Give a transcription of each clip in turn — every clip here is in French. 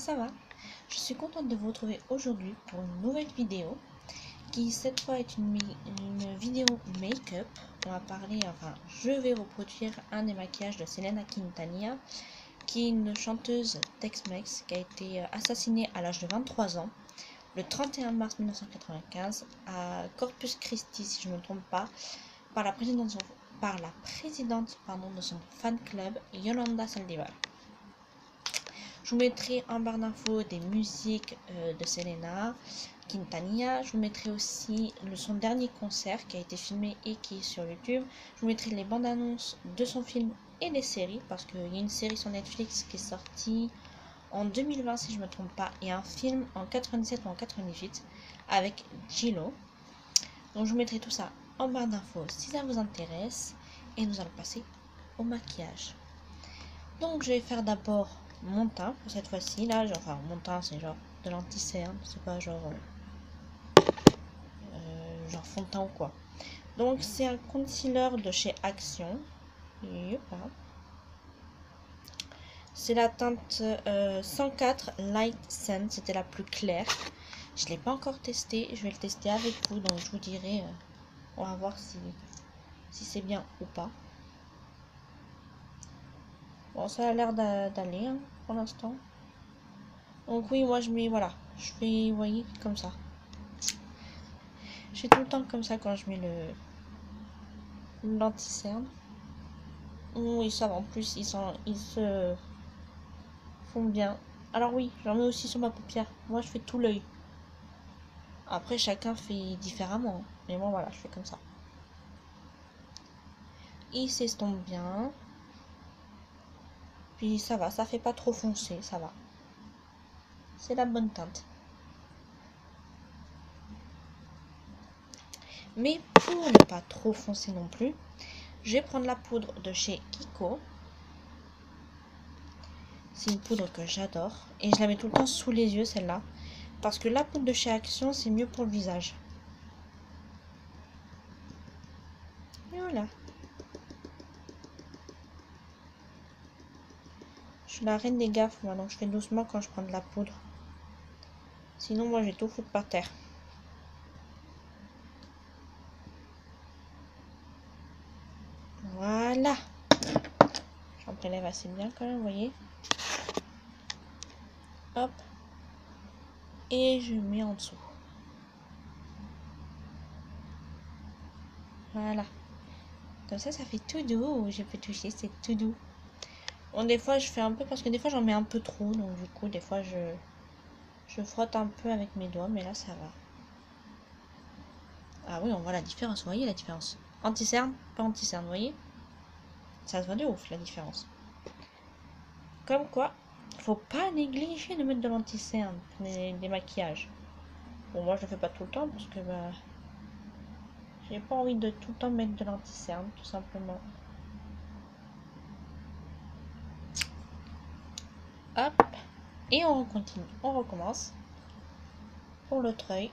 ça va? Je suis contente de vous retrouver aujourd'hui pour une nouvelle vidéo qui cette fois est une vidéo make-up. On va parler, enfin je vais reproduire un des maquillages de Selena Quintanilla, qui est une chanteuse Tex-Mex qui a été assassinée à l'âge de 23 ans le 31 mars 1995 à Corpus Christi, si je ne me trompe pas, par la présidente de son fan club, Yolanda Saldívar. Je vous mettrai en barre d'infos des musiques de Selena Quintanilla. Je vous mettrai aussi son dernier concert qui a été filmé et qui est sur YouTube. Je vous mettrai les bandes annonces de son film et des séries, parce qu'il y a une série sur Netflix qui est sortie en 2020 si je ne me trompe pas, et un film en 97 ou en 98 avec J-Lo. Donc je vous mettrai tout ça en barre d'infos si ça vous intéresse, et nous allons passer au maquillage. Donc je vais faire d'abord mon teint pour cette fois-ci. Là, enfin mon teint c'est genre de l'anti-cerne, c'est pas genre fond de teint ou quoi. Donc c'est un concealer de chez Action. C'est la teinte 104 Light Sun, c'était la plus claire. Je l'ai pas encore testé, je vais le tester avec vous, donc je vous dirai, on va voir si c'est bien ou pas. Bon, ça a l'air d'aller hein, pour l'instant. Donc oui, moi je mets, voilà, je fais, vous voyez, comme ça. Je fais tout le temps comme ça quand je mets l'anti-cerne. Oui, ça va, en plus ils se font bien. Alors oui, j'en mets aussi sur ma paupière. Moi je fais tout l'œil. Après chacun fait différemment, mais moi voilà, je fais comme ça. Il s'estompe bien. Puis ça va, ça fait pas trop foncé, ça va. C'est la bonne teinte. Mais pour ne pas trop foncer non plus, je vais prendre la poudre de chez Kiko. C'est une poudre que j'adore. Et je la mets tout le temps sous les yeux, celle-là. Parce que la poudre de chez Action, c'est mieux pour le visage. Et voilà. Je suis la reine des gaffes, moi. Donc je fais doucement quand je prends de la poudre. Sinon, moi, je vais tout foutre par terre. Voilà. J'en prélève assez bien quand même, vous voyez. Hop. Et je mets en dessous. Voilà. Comme ça fait tout doux. Je peux toucher, c'est tout doux. Bon, des fois, je fais un peu parce que des fois, j'en mets un peu trop. Donc, du coup, des fois, je frotte un peu avec mes doigts. Mais là, ça va. Ah oui, on voit la différence. Vous voyez la différence? Anti-cerne, pas anti-cerne, vous voyez? Ça se voit de ouf, la différence. Comme quoi, faut pas négliger de mettre de l'anti-cerne, des maquillages. Bon, moi, je le fais pas tout le temps parce que, bah, j'ai pas envie de tout le temps mettre de l'anti-cerne, tout simplement. Hop. Et on continue. On recommence. Pour l'autre œil.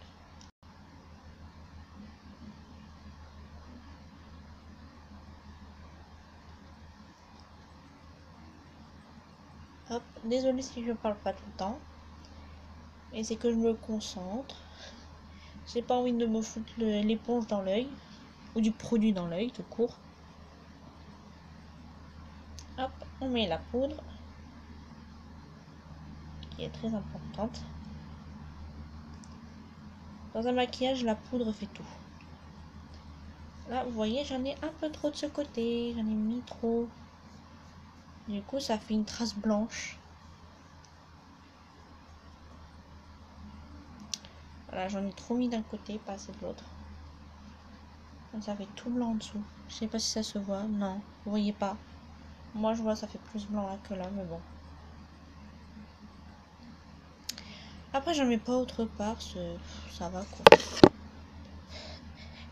Hop. Désolée si je parle pas tout le temps. Et c'est que je me concentre. J'ai pas envie de me foutre l'éponge dans l'œil. Ou du produit dans l'œil, tout court. Hop. On met la poudre. Qui est très importante. Dans un maquillage, la poudre fait tout. Là, vous voyez, j'en ai un peu trop de ce côté. J'en ai mis trop. Du coup, ça fait une trace blanche. Voilà, j'en ai trop mis d'un côté, pas assez de l'autre. Ça fait tout blanc en dessous. Je sais pas si ça se voit. Non, vous voyez pas. Moi, je vois, ça fait plus blanc là que là, mais bon. Après, j'en mets pas autre part. Ça va, quoi.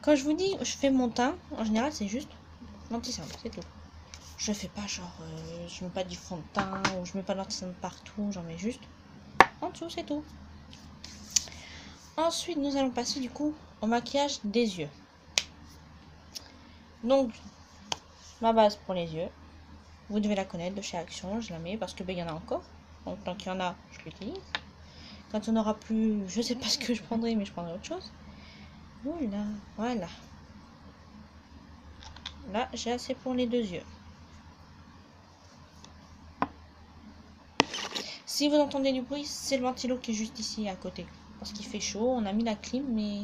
Quand je vous dis, je fais mon teint, en général, c'est juste l'anti-cerne, c'est tout. Je fais pas genre, je mets pas du fond de teint ou je mets pas d'anti-cerne partout. J'en mets juste en dessous, c'est tout. Ensuite, nous allons passer du coup au maquillage des yeux. Donc, ma base pour les yeux, vous devez la connaître de chez Action, je la mets parce que ben, il y en a encore. Donc tant qu'il y en a, je l'utilise. Quand il n'y en aura plus, je sais pas ce que je prendrai, mais je prendrai autre chose. Oula, voilà. Là, j'ai assez pour les 2 yeux. Si vous entendez du bruit, c'est le ventilo qui est juste ici à côté. Parce qu'il fait chaud, on a mis la clim, mais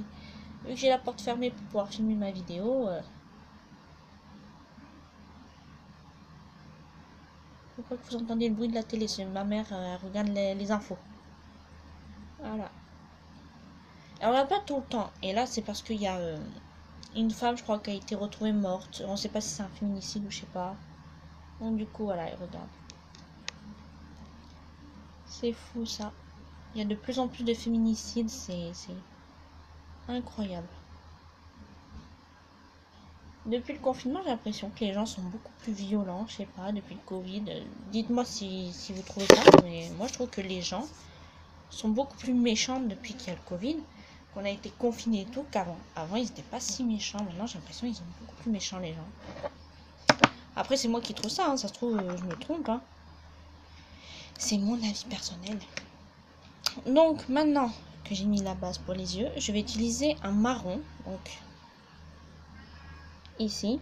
vu que j'ai la porte fermée pour pouvoir filmer ma vidéo, pourquoi que vous entendez le bruit de la télé? C'est ma mère regarde les infos. Voilà. Elle regarde pas tout le temps. Et là, c'est parce qu'il y a une femme, je crois, qui a été retrouvée morte. On sait pas si c'est un féminicide ou je sais pas. Donc du coup, voilà, elle regarde. C'est fou ça. Il y a de plus en plus de féminicides, c'est incroyable. Depuis le confinement, j'ai l'impression que les gens sont beaucoup plus violents, je sais pas, depuis le Covid. Dites-moi si vous trouvez ça, mais moi je trouve que les gens sont beaucoup plus méchants depuis qu'il y a le Covid, qu'on a été confinés et tout, qu'avant. Avant, ils n'étaient pas si méchants, maintenant j'ai l'impression qu'ils sont beaucoup plus méchants les gens. Après, c'est moi qui trouve ça, hein. Ça se trouve, je me trompe, hein. C'est mon avis personnel. Donc maintenant que j'ai mis la base pour les yeux, je vais utiliser un marron, donc ici.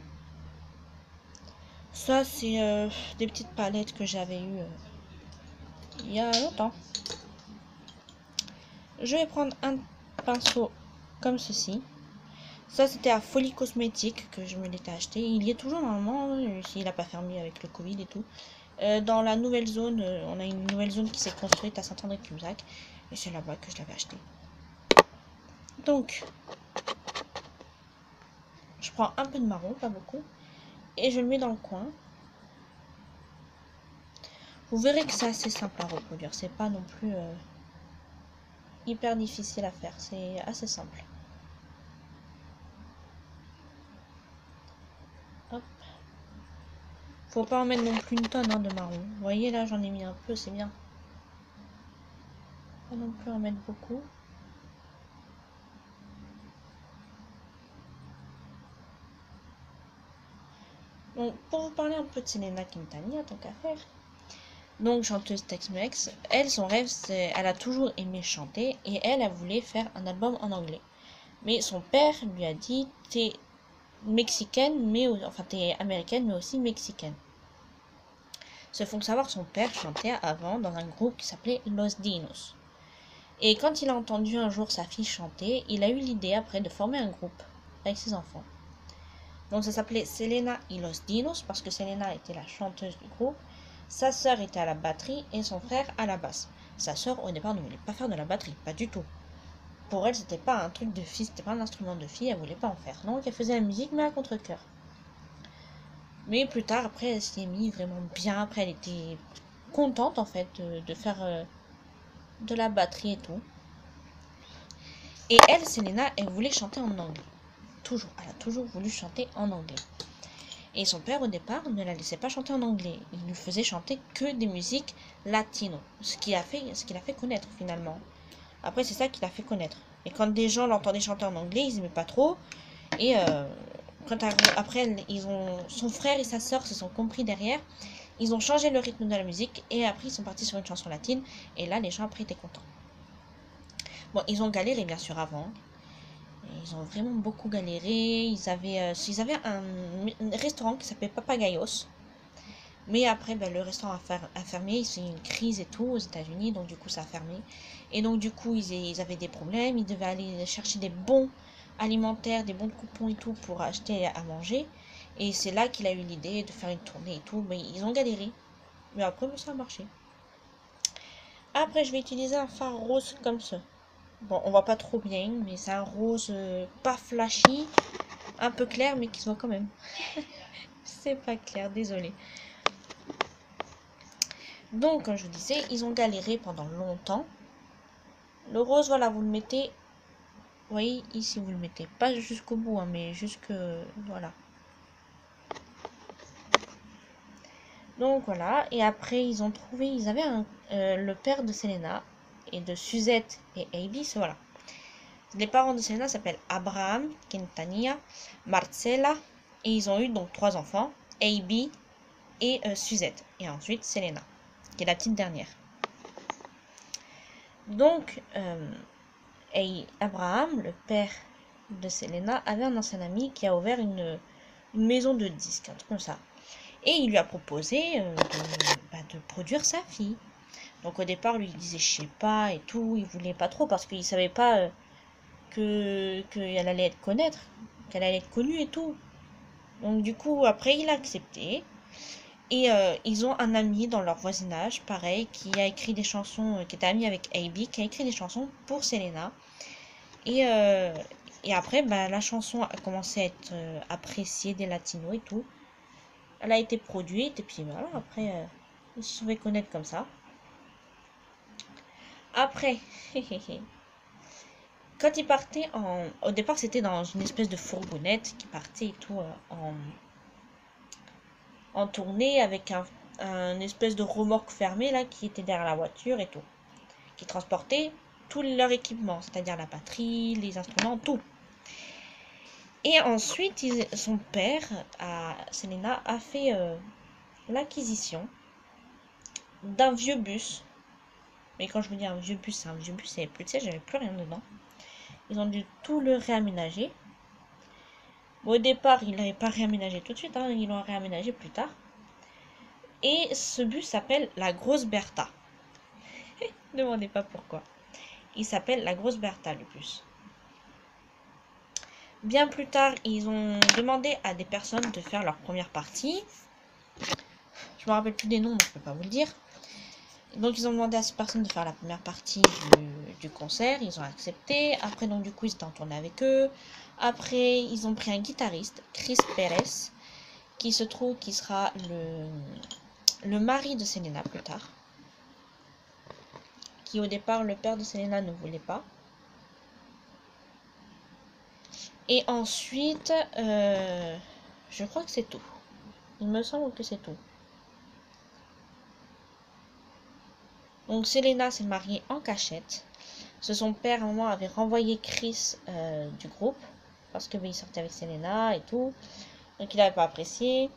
Ça, c'est des petites palettes que j'avais eues il y a longtemps. Je vais prendre un pinceau comme ceci. Ça, c'était à Folie Cosmétique que je me l'étais acheté. Il y est toujours normalement, s'il n'a pas fermé avec le Covid et tout. Dans la nouvelle zone, on a une nouvelle zone qui s'est construite à Saint-André-Cumsac. Et c'est là-bas que je l'avais acheté. Donc, je prends un peu de marron, pas beaucoup. Et je le mets dans le coin. Vous verrez que c'est assez simple à reproduire. C'est pas non plus hyper difficile à faire. C'est assez simple. Hop. Faut pas en mettre non plus une tonne de marron. Vous voyez là, j'en ai mis un peu, c'est bien. Pas non plus en mettre beaucoup. Donc, pour vous parler un peu de Selena Quintanilla, tant qu'à faire. Donc, chanteuse Tex-Mex, elle, son rêve, c'est, elle a toujours aimé chanter et elle voulait faire un album en anglais. Mais son père lui a dit, t'es mexicaine, mais enfin t'es américaine, mais aussi mexicaine. Se font savoir que son père chantait avant dans un groupe qui s'appelait Los Dinos. Et quand il a entendu un jour sa fille chanter, il a eu l'idée après de former un groupe avec ses enfants. Donc ça s'appelait Selena y Los Dinos parce que Selena était la chanteuse du groupe. Sa sœur était à la batterie et son frère à la basse. Sa sœur au départ ne voulait pas faire de la batterie, pas du tout. Pour elle, c'était pas un truc de fille, c'était pas un instrument de fille, elle voulait pas en faire. Donc elle faisait la musique mais à contre-cœur. Mais plus tard, après, elle s'y est mise vraiment bien. Après, elle était contente en fait de faire de la batterie et tout. Et elle, Selena, elle voulait chanter en anglais. Toujours, elle a toujours voulu chanter en anglais. Et son père, au départ, ne la laissait pas chanter en anglais. Il lui faisait chanter que des musiques latino. Ce qu'il a fait connaître, finalement. Après, c'est ça qui l'a fait connaître. Et quand des gens l'entendaient chanter en anglais, ils n'aimaient pas trop. Et après, son frère et sa sœur se sont compris derrière. Ils ont changé le rythme de la musique. Et après, ils sont partis sur une chanson latine. Et là, les gens, après, étaient contents. Bon, ils ont galéré, bien sûr, avant. Ils ont vraiment beaucoup galéré. Ils avaient un restaurant qui s'appelait Papagayos. Mais après, le restaurant a fermé. C'est une crise et tout aux États-Unis. Donc, du coup, ça a fermé. Et donc, du coup, ils avaient des problèmes. Ils devaient aller chercher des bons alimentaires, des bons coupons et tout pour acheter à manger. Et c'est là qu'il a eu l'idée de faire une tournée et tout. Mais ils ont galéré. Mais après, ça a marché. Après, je vais utiliser un fard rose comme ça. Bon, on voit pas trop bien, mais c'est un rose pas flashy, un peu clair, mais qui se voit quand même. C'est pas clair, désolé. Donc, comme je vous disais, ils ont galéré pendant longtemps. Le rose, voilà, vous le mettez, vous voyez, ici vous le mettez, pas jusqu'au bout, hein, mais jusque, voilà. Donc voilà, et après ils ont trouvé, ils avaient le père de Selena et de Suzette et Abby, voilà. Les parents de Selena s'appellent Abraham, Quintanilla, Marcela, et ils ont eu donc 3 enfants, Abby et Suzette, et ensuite Selena, qui est la petite dernière. Donc, Abraham, le père de Selena, avait un ancien ami qui a ouvert une maison de disques, un truc comme ça. Et il lui a proposé de produire sa fille. Donc au départ, lui, il disait je sais pas et tout, il voulait pas trop parce qu'il savait pas qu'elle allait être qu'elle allait être connue et tout. Donc du coup, après, il a accepté. Et ils ont un ami dans leur voisinage, pareil, qui a écrit des chansons, qui était ami avec AB, qui a écrit des chansons pour Selena. Et, euh, et après, bah, la chanson a commencé à être appréciée des latinos et tout. Elle a été produite, et puis voilà, après, ils se sont fait connaître comme ça. Après, quand ils partaient au départ, c'était dans une espèce de fourgonnette qui partait et tout en tournée avec un espèce de remorque fermée là qui était derrière la voiture et tout. Qui transportait tout leur équipement, c'est-à-dire la batterie, les instruments, tout. Et ensuite, son père, Selena, a fait l'acquisition d'un vieux bus. Mais quand je vous dis un vieux bus, c'est un vieux bus, il n'y avait plus de siège, j'avais plus rien dedans. Ils ont dû tout le réaménager. Bon, au départ, ils l'avaient pas réaménagé tout de suite, hein, ils l'ont réaménagé plus tard. Et ce bus s'appelle la Grosse Bertha. Ne demandez pas pourquoi. Il s'appelle la Grosse Bertha, le bus. Bien plus tard, ils ont demandé à des personnes de faire leur première partie. Je me rappelle plus des noms, donc je peux pas vous le dire. Donc ils ont demandé à ces personnes de faire la première partie du concert. Ils ont accepté. Après, donc du coup, ils étaient en tournée avec eux. Après, ils ont pris un guitariste, Chris Perez, qui se trouve qui sera le mari de Selena plus tard. Qui au départ, le père de Selena ne voulait pas. Et ensuite, je crois que c'est tout. Il me semble que c'est tout. Donc Selena s'est mariée en cachette. Son père, à un moment, avait renvoyé Chris du groupe. Parce que il sortait avec Selena et tout. Donc il n'avait pas apprécié.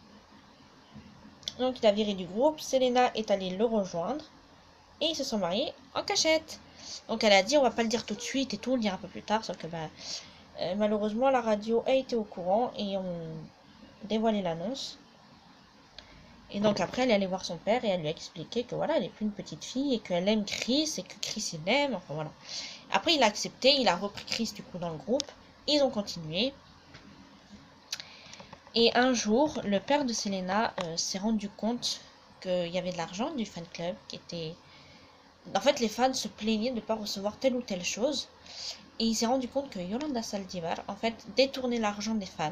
Donc il a viré du groupe. Selena est allée le rejoindre. Et ils se sont mariés en cachette. Donc elle a dit on va pas le dire tout de suite et tout, on le dira un peu plus tard. Sauf que malheureusement la radio a été au courant et ont dévoilé l'annonce. Et donc après, elle est allée voir son père et elle lui a expliqué que voilà, elle n'est plus une petite fille et qu'elle aime Chris et que Chris il l'aime. Enfin voilà. Après, il a accepté, il a repris Chris du coup dans le groupe. Ils ont continué. Et un jour, le père de Selena s'est rendu compte qu'il y avait de l'argent du fan club qui était... En fait, les fans se plaignaient de ne pas recevoir telle ou telle chose. Et il s'est rendu compte que Yolanda Saldivar, en fait, détournait l'argent des fans.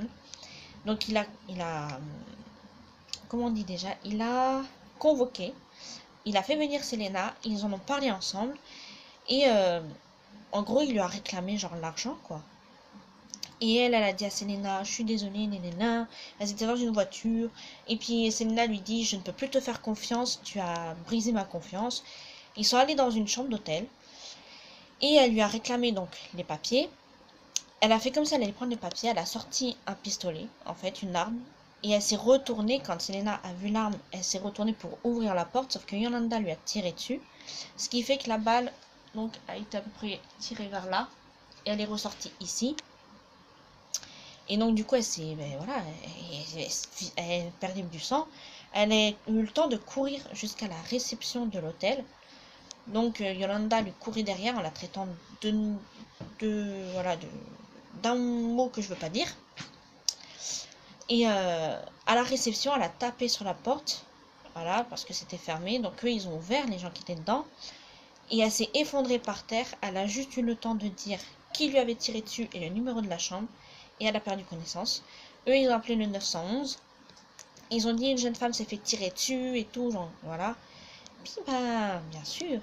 Donc il a comment on dit déjà, il a convoqué, il a fait venir Selena, ils en ont parlé ensemble, et en gros, il lui a réclamé genre l'argent, quoi. Et elle a dit à Selena, je suis désolée, nénéna. Elles étaient dans une voiture, et puis Selena lui dit, je ne peux plus te faire confiance, tu as brisé ma confiance. Ils sont allés dans une chambre d'hôtel, et elle lui a réclamé donc les papiers. Elle a fait comme si elle allait prendre les papiers, elle a sorti un pistolet, en fait, une arme. Et elle s'est retournée, quand Selena a vu l'arme, elle s'est retournée pour ouvrir la porte, sauf que Yolanda lui a tiré dessus. Ce qui fait que la balle donc, a été à peu près tirée vers là. Et elle est ressortie ici. Et donc du coup, elle s'est... voilà, elle a perdu du sang. Elle a eu le temps de courir jusqu'à la réception de l'hôtel. Donc Yolanda lui courait derrière en la traitant d'un mot que je veux pas dire. Et à la réception, elle a tapé sur la porte. Voilà, parce que c'était fermé. Donc eux, ils ont ouvert, les gens qui étaient dedans. Et elle s'est effondrée par terre. Elle a juste eu le temps de dire qui lui avait tiré dessus et le numéro de la chambre. Et elle a perdu connaissance. Eux, ils ont appelé le 911. Ils ont dit une jeune femme s'est fait tirer dessus et tout. Genre, voilà. Puis, bien sûr,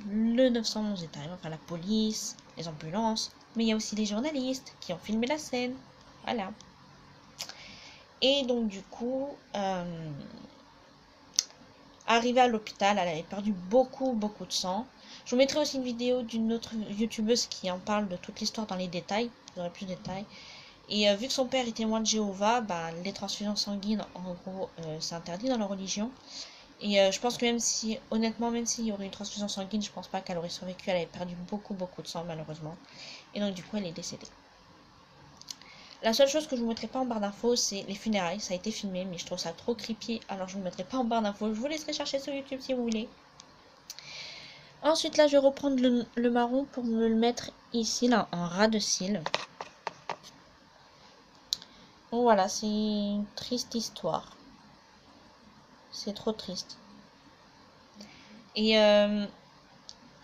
le 911 est arrivé. Enfin, la police, les ambulances. Mais il y a aussi les journalistes qui ont filmé la scène. Voilà. Et donc du coup, arrivée à l'hôpital, elle avait perdu beaucoup de sang. Je vous mettrai aussi une vidéo d'une autre youtubeuse qui en parle de toute l'histoire dans les détails. Vous aurez plus de détails. Et vu que son père est témoin de Jéhovah, les transfusions sanguines, en gros, c'est interdit dans la religion. Et je pense que même si, honnêtement, même s'il y aurait une transfusion sanguine, je pense pas qu'elle aurait survécu. Elle avait perdu beaucoup de sang, malheureusement. Et donc, du coup, elle est décédée. La seule chose que je vous mettrai pas en barre d'infos, c'est les funérailles. Ça a été filmé, mais je trouve ça trop creepy. Alors, je ne vous mettrai pas en barre d'infos. Je vous laisserai chercher sur YouTube si vous voulez. Ensuite, là, je vais reprendre le marron pour me le mettre ici, là, en ras de cils. Donc voilà, c'est une triste histoire. C'est trop triste. Et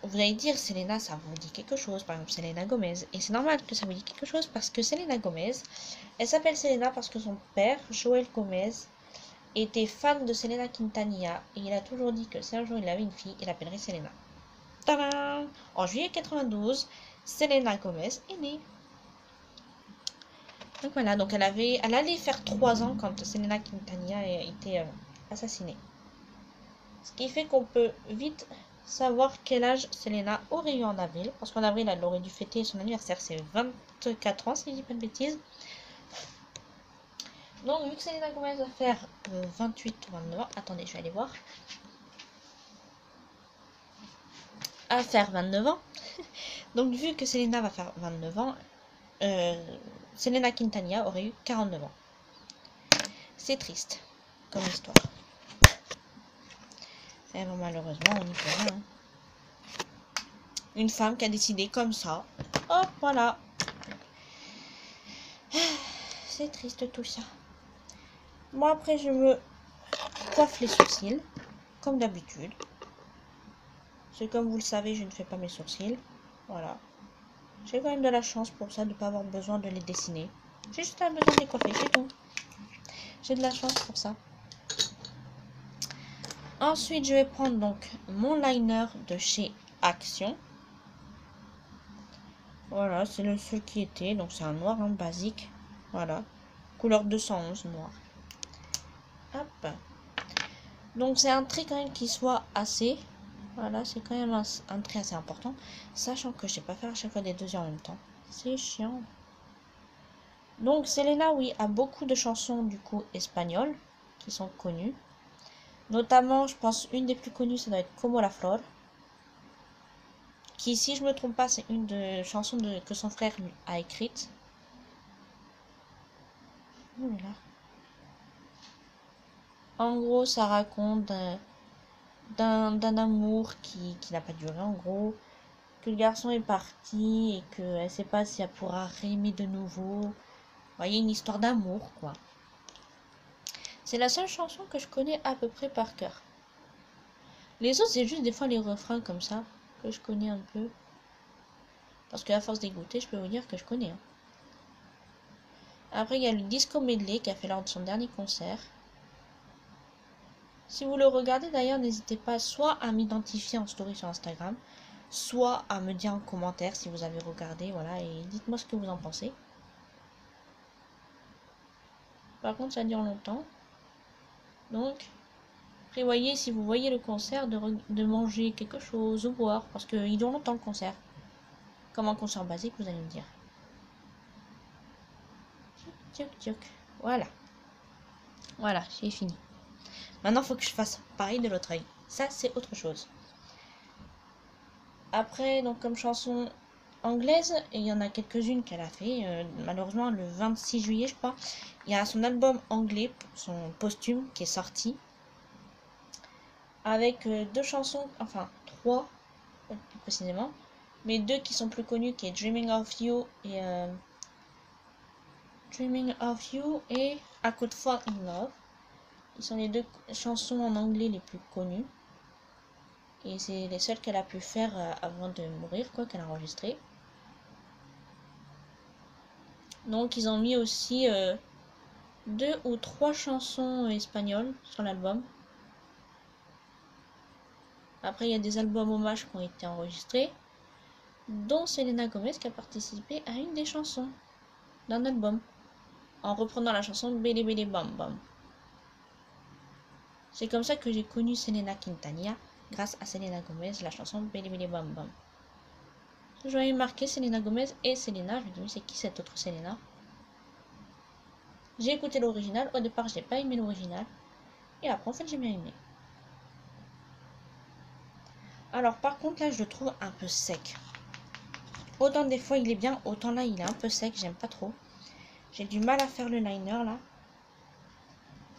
vous allez dire, Selena, ça vous dit quelque chose, par exemple Selena Gomez. Et c'est normal que ça vous dit quelque chose parce que Selena Gomez, elle s'appelle Selena parce que son père, Joel Gomez, était fan de Selena Quintanilla. Et il a toujours dit que si un jour il avait une fille, il l'appellerait Selena. Tadam! En juillet 92, Selena Gomez est née. Donc voilà, donc elle allait faire 3 ans quand Selena Quintanilla a été assassinée. Ce qui fait qu'on peut vite savoir quel âge Selena aurait eu en avril. Parce qu'en avril, elle aurait dû fêter son anniversaire, c'est 24 ans si je dis pas de bêtises. Donc vu que Selena Gomez va faire 28 ou 29 ans, attendez, je vais aller voir. À faire 29 ans. Donc vu que Selena va faire 29 ans, Selena Quintanilla aurait eu 49 ans. C'est triste comme histoire. Et bon, malheureusement, on n'y peut rien. Une femme qui a décidé comme ça. Hop, voilà. C'est triste tout ça. Moi, après, je me coiffe les sourcils, comme d'habitude. C'est comme vous le savez, je ne fais pas mes sourcils. Voilà. J'ai quand même de la chance pour ça, de ne pas avoir besoin de les dessiner. J'ai juste besoin de les coiffer, c'est tout. J'ai de la chance pour ça. Ensuite, je vais prendre donc mon liner de chez Action. Voilà, c'est le seul qui était. Donc, c'est un noir, hein, basique. Voilà. Couleur 211, noir. Hop. Donc, c'est un trait quand même qui soit assez. Voilà, c'est quand même un trait assez important. Sachant que je sais pas faire à chaque fois des deux yeux en même temps. C'est chiant. Donc, Selena, oui, a beaucoup de chansons, du coup, espagnoles. Qui sont connues. Notamment, je pense, une des plus connues, ça doit être Como la Flor. Qui, si je me trompe pas, c'est une de chansons que son frère a écrite. Voilà. En gros, ça raconte d'un amour qui n'a pas duré, en gros. Que le garçon est parti et qu'elle ne sait pas si elle pourra réaimer de nouveau. Vous voyez, une histoire d'amour, quoi. C'est la seule chanson que je connais à peu près par cœur. Les autres, c'est juste des fois les refrains comme ça, que je connais un peu. Parce qu'à force d'écouter, je peux vous dire que je connais. Hein. Après, il y a le Disco Medley qui a fait lors de son dernier concert. Si vous le regardez d'ailleurs, n'hésitez pas soit à m'identifier en story sur Instagram, soit à me dire en commentaire si vous avez regardé, voilà, et dites-moi ce que vous en pensez. Par contre, ça dure longtemps. Donc, prévoyez, si vous voyez le concert, de manger quelque chose ou boire, parce qu'il dure longtemps le concert. Comme un concert basique, vous allez me dire. Tchouk, tchouk. Voilà. Voilà, j'ai fini. Maintenant, il faut que je fasse pareil de l'autre œil. Ça, c'est autre chose. Après, donc comme chanson anglaise, et il y en a quelques-unes qu'elle a fait. Malheureusement, le 26 juillet, je crois, il y a son album anglais, son posthume, qui est sorti. Avec 2 chansons, enfin 3 plus précisément, mais 2 qui sont plus connues, qui est Dreaming of You et I Could Fall in Love. Ils sont les 2 chansons en anglais les plus connues. Et c'est les seules qu'elle a pu faire avant de mourir, quoi, qu'elle a enregistrées. Donc ils ont mis aussi 2 ou 3 chansons espagnoles sur l'album. Après il y a des albums hommages qui ont été enregistrés, dont Selena Gomez qui a participé à une des chansons d'un album, en reprenant la chanson Bele Bele Bam Bam. C'est comme ça que j'ai connu Selena Quintanilla, grâce à Selena Gomez, la chanson Bele Bele Bam Bam. Je voyais marqué Selena Gomez et Selena, je me dis mais c'est qui cette autre Selena? J'ai écouté l'original, au départ j'ai pas aimé l'original, et après en fait j'ai bien aimé. Alors par contre là je le trouve un peu sec. Autant des fois il est bien, autant là il est un peu sec, j'aime pas trop. J'ai du mal à faire le liner là.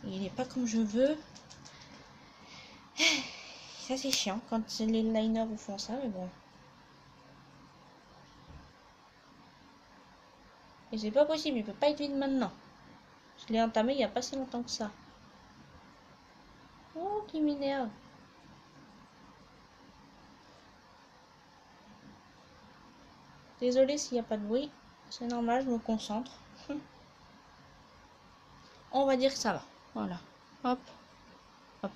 Il n'est pas comme je veux. Ça c'est chiant quand les liners vous font ça, mais bon. Et c'est pas possible, il peut pas être vide maintenant. Je l'ai entamé il n'y a pas si longtemps que ça. Oh, qui m'énerve. Désolée s'il n'y a pas de bruit. C'est normal, je me concentre. On va dire que ça va. Voilà. Hop. Hop.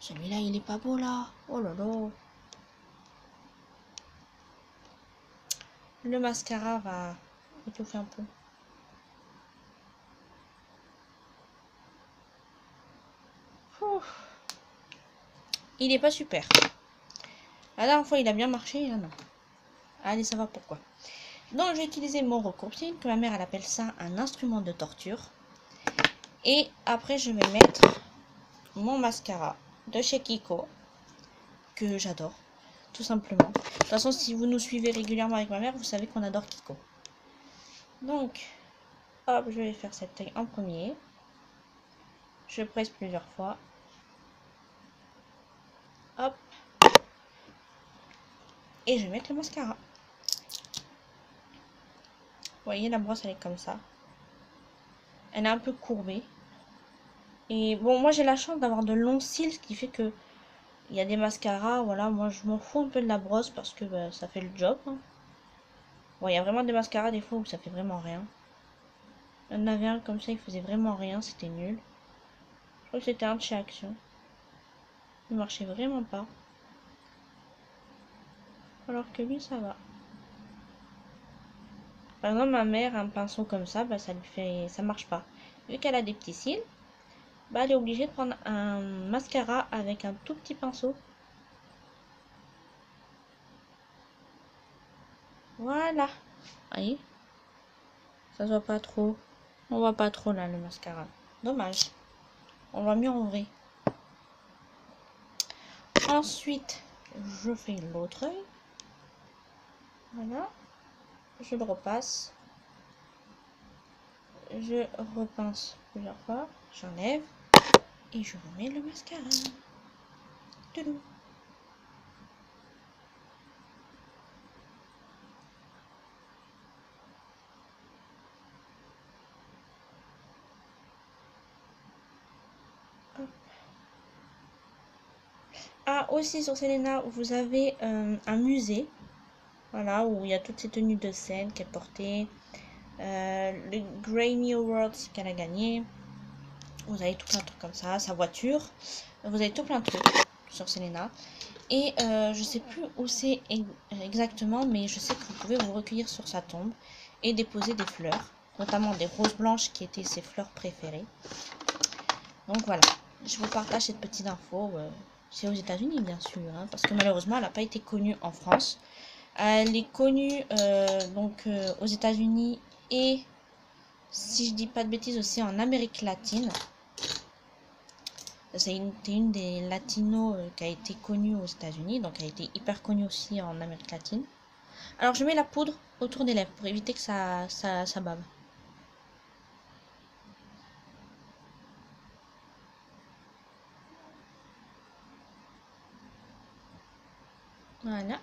Celui-là, il est pas beau là. Oh là là. Le mascara va étouffer un peu. Ouf. Il est pas super. La dernière fois, il a bien marché. Là, non. Allez, ça va pourquoi. Donc, j'ai utilisé mon recours-pied, que ma mère, elle appelle ça un instrument de torture. Et après, je vais mettre mon mascara de chez Kiko, que j'adore, tout simplement. De toute façon, si vous nous suivez régulièrement avec ma mère, vous savez qu'on adore Kiko. Donc, hop, je vais faire cette taille en premier. Je presse plusieurs fois. Hop. Et je vais mettre le mascara. Vous voyez, la brosse, elle est comme ça. Elle est un peu courbée. Et bon, moi, j'ai la chance d'avoir de longs cils, ce qui fait que il y a des mascaras, voilà, moi, je m'en fous un peu de la brosse parce que bah, ça fait le job. Hein. Bon, il y a vraiment des mascaras, des fois, où ça fait vraiment rien. Il y en avait un comme ça, il faisait vraiment rien, c'était nul. Je crois que c'était un de chez Action. Il marchait vraiment pas. Alors que lui, ça va. Par exemple, ma mère, un pinceau comme ça, bah, ça lui fait, ça marche pas. Vu qu'elle a des petits cils, bah, elle est obligée de prendre un mascara avec un tout petit pinceau. Voilà. Vous voyez? Ça se voit pas trop. On voit pas trop là le mascara. Dommage. On voit mieux en vrai. Ensuite, je fais l'autre œil. Voilà. Je le repasse. Je repince plusieurs fois. J'enlève. Et je remets le mascara. Toulou. Ah, aussi sur Selena, vous avez un musée. Voilà, où il y a toutes ces tenues de scène qu'elle portait. Le Grammy Awards qu'elle a gagné. Vous avez tout plein de trucs comme ça. Sa voiture. Vous avez tout plein de trucs sur Selena. Et je sais plus où c'est exactement, mais je sais que vous pouvez vous recueillir sur sa tombe et déposer des fleurs, notamment des roses blanches qui étaient ses fleurs préférées. Donc voilà, je vous partage cette petite info. C'est aux États-Unis bien sûr, hein, parce que malheureusement elle n'a pas été connue en France. Elle est connue aux États-Unis et, si je dis pas de bêtises, aussi en Amérique latine. C'est une des latinos qui a été connue aux États-Unis, donc elle a été hyper connue aussi en Amérique latine. Alors je mets la poudre autour des lèvres pour éviter que ça bave. Voilà,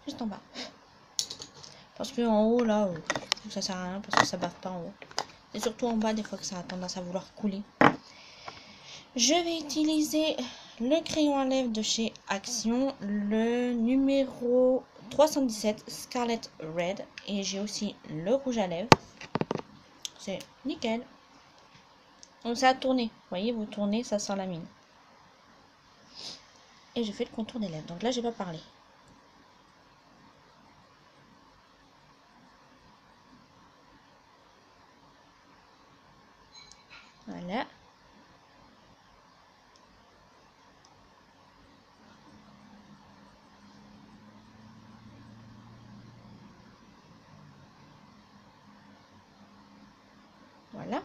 juste en bas. Parce que en haut là, ça sert à rien parce que ça bave pas en haut. C'est surtout en bas des fois que ça a tendance à vouloir couler. Je vais utiliser le crayon à lèvres de chez Action, le numéro 317 Scarlet Red. Et j'ai aussi le rouge à lèvres. C'est nickel. Donc ça a tourné. Vous voyez, vous tournez, ça sent la mine. Et je fais le contour des lèvres. Donc là, j'ai pas parlé. Voilà. Voilà.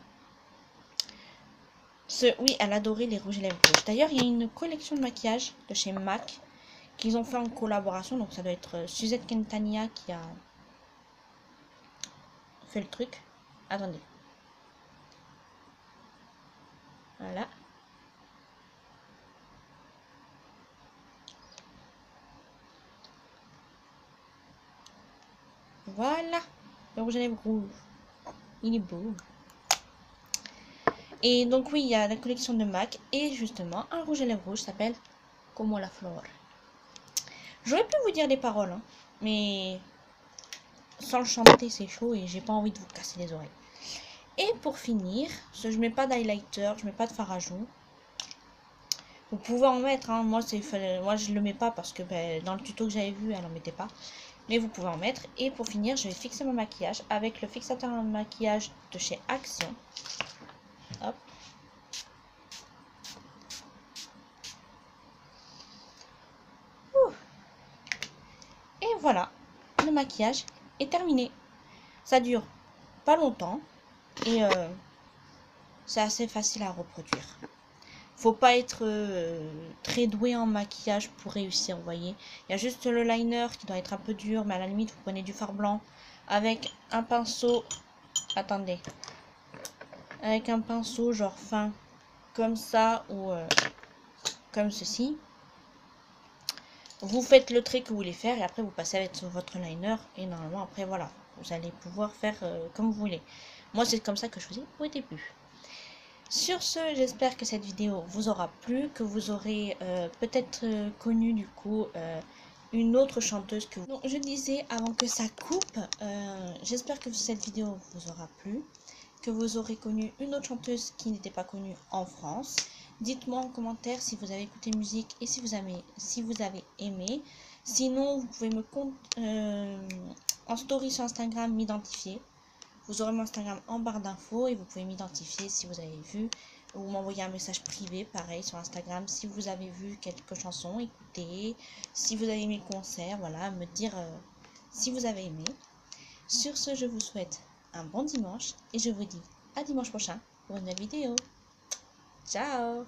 Oui, elle adorait les rouges à lèvres rouges. D'ailleurs, il y a une collection de maquillage de chez MAC qu'ils ont fait en collaboration. Donc ça doit être Suzette Quintania qui a fait le truc. Attendez. Voilà. Voilà. Le rouge à lèvres rouge. Il est beau. Et donc oui, il y a la collection de MAC. Et justement, un rouge à lèvres rouge s'appelle Como la Flor. J'aurais pu vous dire les paroles, hein, mais sans le chanter, c'est chaud et j'ai pas envie de vous casser les oreilles. Et pour finir, je mets pas d'highlighter, je mets pas de fard à joues. Vous pouvez en mettre, hein. Moi je le mets pas parce que dans le tuto que j'avais vu, elle en mettait pas. Mais vous pouvez en mettre. Et pour finir, je vais fixer mon maquillage avec le fixateur de maquillage de chez Action. Hop. Ouh. Et voilà, le maquillage est terminé. Ça dure pas longtemps et c'est assez facile à reproduire. Faut pas être très doué en maquillage pour réussir, vous voyez. Il y a juste le liner qui doit être un peu dur, mais à la limite, vous prenez du fard blanc avec un pinceau. Attendez. Avec un pinceau genre fin, comme ça ou comme ceci. Vous faites le trait que vous voulez faire et après vous passez avec votre liner. Et normalement, après, voilà, vous allez pouvoir faire comme vous voulez. Moi, c'est comme ça que je faisais au début. Sur ce, j'espère que cette vidéo vous aura plu, que vous aurez peut-être connu du coup une autre chanteuse que vous... Donc je disais avant que ça coupe, j'espère que cette vidéo vous aura plu, que vous aurez connu une autre chanteuse qui n'était pas connue en France. Dites-moi en commentaire si vous avez écouté musique et si vous avez aimé. Sinon, vous pouvez me en story sur Instagram m'identifier. Vous aurez mon Instagram en barre d'infos et vous pouvez m'identifier si vous avez vu ou m'envoyer un message privé, pareil, sur Instagram si vous avez vu quelques chansons, écoutez, si vous avez aimé le concert, voilà, me dire si vous avez aimé. Sur ce, je vous souhaite un bon dimanche et je vous dis à dimanche prochain pour une nouvelle vidéo. Ciao!